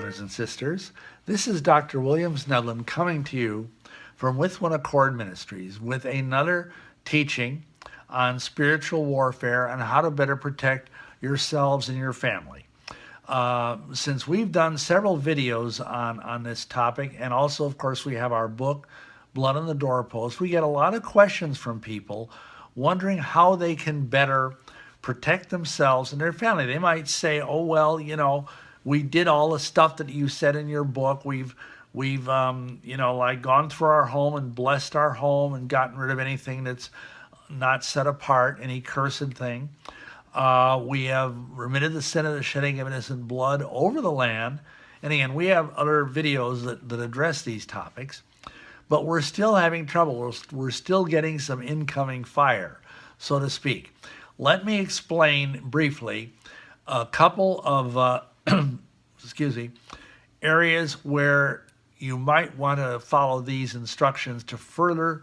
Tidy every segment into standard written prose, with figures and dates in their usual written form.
brothers and sisters. This is Dr. William Schnoebelen coming to you from With One Accord Ministries with another teaching on spiritual warfare and how to better protect yourselves and your family. Since we've done several videos on this topic, and also, of course, we have our book, Blood on the Doorpost, we get a lot of questions from people wondering how they can better protect themselves and their family. They might say, oh, well, we did all the stuff that you said in your book. We've gone through our home and blessed our home and gotten rid of anything that's not set apart, any cursed thing. We have remitted the sin of the shedding of innocent blood over the land. And again, we have other videos that address these topics, but we're still having trouble. We're still getting some incoming fire, so to speak. Let me explain briefly a couple of areas where you might want to follow these instructions to further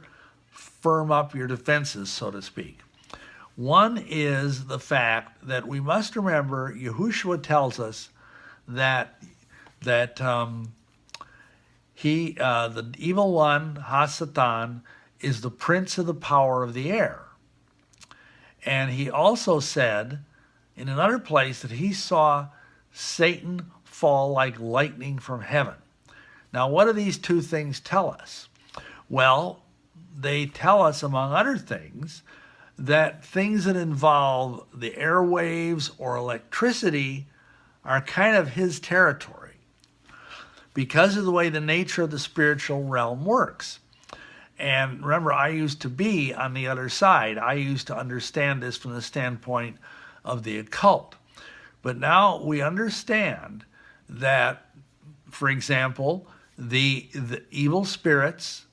firm up your defenses, so to speak. One is the fact that we must remember Yahushua tells us that the evil one, Ha-Satan, is the prince of the power of the air. And he also said in another place that he saw Satan fall like lightning from heaven. Now, what do these two things tell us? Well, they tell us, among other things, that things that involve the airwaves or electricity are kind of his territory because of the way the nature of the spiritual realm works. And remember, I used to be on the other side. I used to understand this from the standpoint of the occult. But now we understand that, for example, the evil spirits,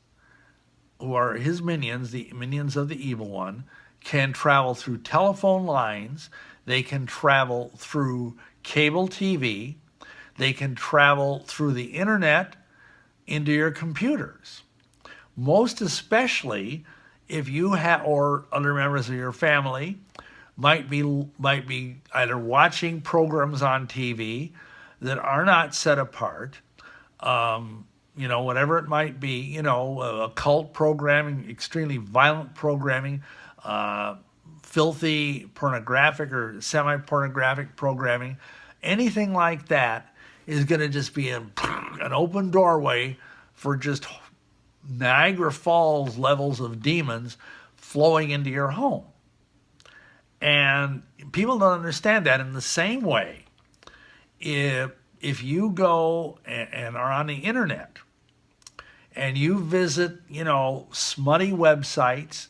who are his minions, the minions of the evil one, can travel through telephone lines. They can travel through cable TV. They can travel through the internet into your computers. Most especially if you have, or other members of your family might be either watching programs on TV that are not set apart, whatever it might be, occult programming, extremely violent programming, filthy pornographic or semi-pornographic programming, anything like that is going to just be an open doorway for just Niagara Falls levels of demons flowing into your home. And people don't understand that. In the same way, if you go and are on the internet and you visit, smutty websites,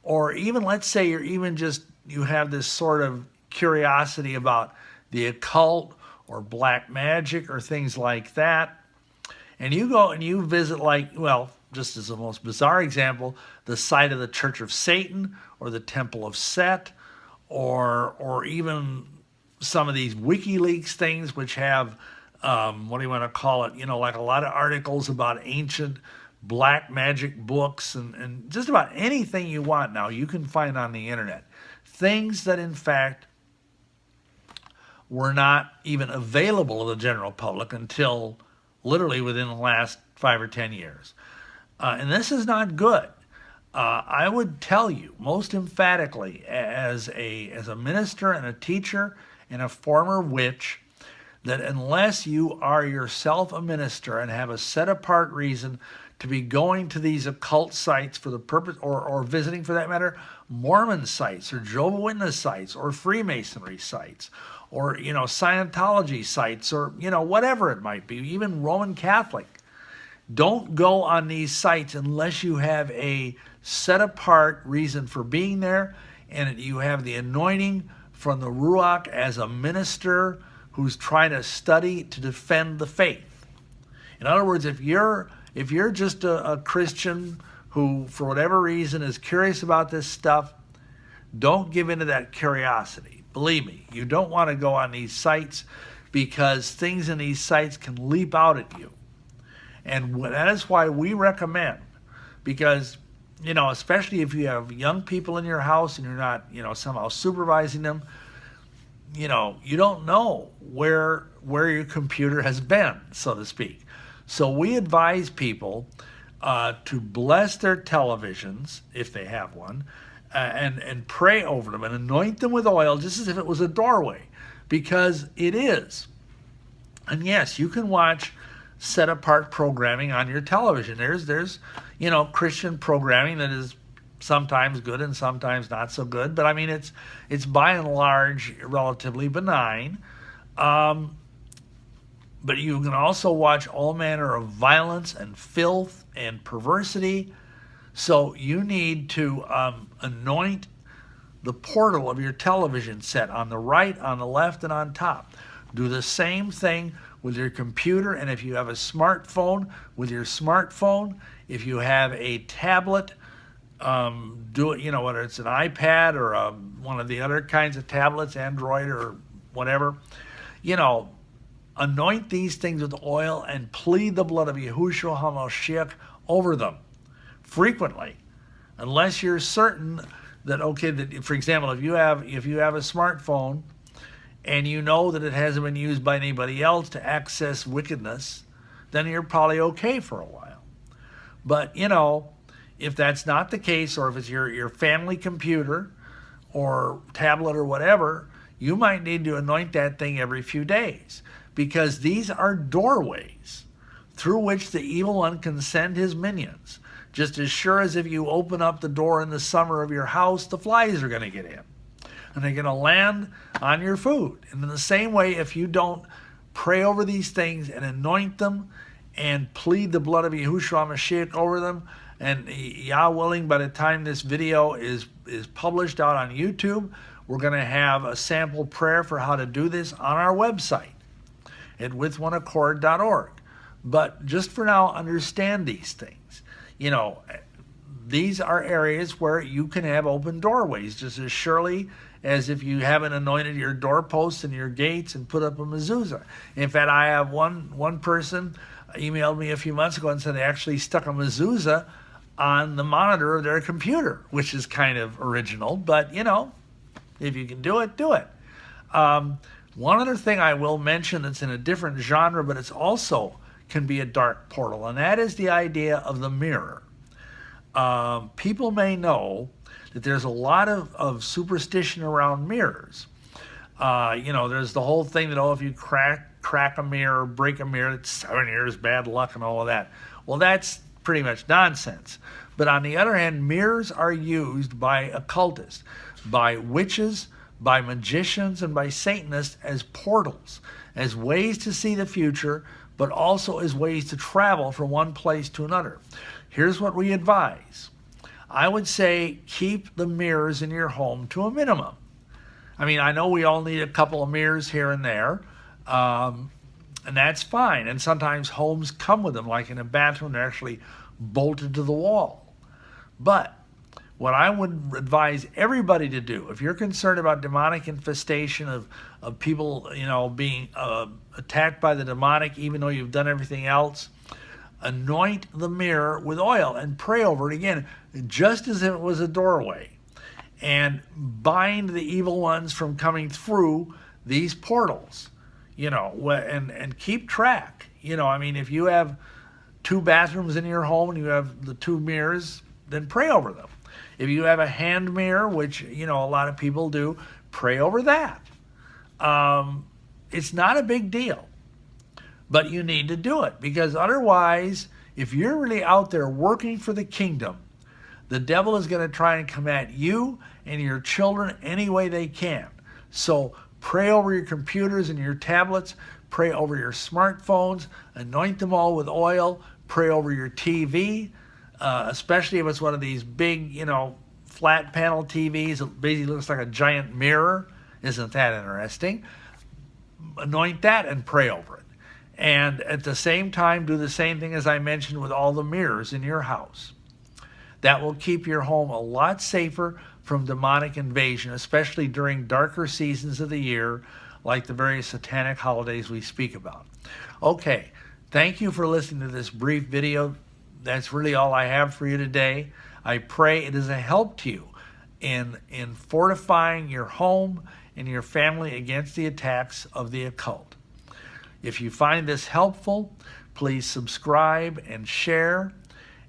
or even, let's say you have this sort of curiosity about the occult or black magic or things like that, and you go and you visit, just as the most bizarre example, the site of the Church of Satan or the Temple of Set, or even some of these WikiLeaks things, which have, what do you want to call it, like a lot of articles about ancient black magic books and just about anything you want now you can find on the internet. Things that, in fact, were not even available to the general public until literally within the last 5 or 10 years. And this is not good. I would tell you most emphatically as a minister and a teacher and a former witch that unless you are yourself a minister and have a set apart reason to be going to these occult sites for the purpose, or visiting, for that matter, Mormon sites or Jehovah's Witness sites or Freemasonry sites or, Scientology sites or, whatever it might be, even Roman Catholic. Don't go on these sites unless you have a set apart reason for being there and you have the anointing from the Ruach as a minister who's trying to study to defend the faith. In other words, if you're just a Christian who, for whatever reason, is curious about this stuff, don't give in to that curiosity. Believe me, you don't want to go on these sites because things in these sites can leap out at you. And that is why we recommend, because, especially if you have young people in your house and you're not, somehow supervising them, you don't know where your computer has been, so to speak. So we advise people to bless their televisions, if they have one, and pray over them and anoint them with oil just as if it was a doorway, because it is. And yes, you can watch set apart programming on your television. There's Christian programming that is sometimes good and sometimes not so good, but I mean it's by and large relatively benign. But you can also watch all manner of violence and filth and perversity. So you need to anoint the portal of your television set on the right, on the left, and on top. Do the same thing with your computer, and if you have a smartphone, with your smartphone. If you have a tablet, do it, whether it's an iPad or one of the other kinds of tablets, Android or whatever, anoint these things with oil and plead the blood of Yahushua HaMashiach over them frequently, unless you're certain that, for example, if you have a smartphone and you know that it hasn't been used by anybody else to access wickedness, then you're probably okay for a while. But, if that's not the case, or if it's your family computer or tablet or whatever, you might need to anoint that thing every few days, because these are doorways through which the evil one can send his minions. Just as sure as if you open up the door in the summer of your house, the flies are going to get in. And they're going to land on your food. And in the same way, if you don't pray over these things and anoint them and plead the blood of Yahushua HaMashiach over them, and Yah willing, by the time this video is published out on YouTube, we're going to have a sample prayer for how to do this on our website at withoneaccord.org. But just for now, understand these things. These are areas where you can have open doorways, just as surely as if you haven't anointed your doorposts and your gates and put up a mezuzah. In fact, I have one person emailed me a few months ago and said they actually stuck a mezuzah on the monitor of their computer, which is kind of original, but if you can do it, do it. One other thing I will mention that's in a different genre, but it's also can be a dark portal, and that is the idea of the mirror. People may know that there's a lot of superstition around mirrors. There's the whole thing that, if you crack a mirror, break a mirror, it's 7 years bad luck and all of that. Well, that's pretty much nonsense. But on the other hand, mirrors are used by occultists, by witches, by magicians, and by Satanists as portals, as ways to see the future, but also as ways to travel from one place to another. Here's what we advise. I would say keep the mirrors in your home to a minimum. I mean, I know we all need a couple of mirrors here and there, and that's fine. And sometimes homes come with them, like in a bathroom, they're actually bolted to the wall. But what I would advise everybody to do, if you're concerned about demonic infestation of people, being attacked by the demonic, even though you've done everything else, anoint the mirror with oil and pray over it again, just as if it was a doorway, and bind the evil ones from coming through these portals, and keep track. If you have 2 bathrooms in your home and you have the 2 mirrors, then pray over them. If you have a hand mirror, which, a lot of people do, pray over that. It's not a big deal, but you need to do it, because otherwise, if you're really out there working for the kingdom, the devil is going to try and come at you and your children any way they can. So pray over your computers and your tablets, pray over your smartphones, anoint them all with oil, pray over your TV, especially if it's one of these big, flat panel TVs. It basically looks like a giant mirror. Isn't that interesting? Anoint that and pray over it. And at the same time, do the same thing as I mentioned with all the mirrors in your house. That will keep your home a lot safer from demonic invasion, especially during darker seasons of the year, like the various satanic holidays we speak about. Okay, thank you for listening to this brief video. That's really all I have for you today. I pray it is a help to you in fortifying your home and your family against the attacks of the occult. If you find this helpful, please subscribe and share,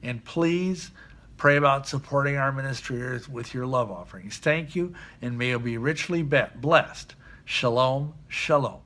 and please pray about supporting our ministry with your love offerings. Thank you, and may you be richly blessed. Shalom, shalom.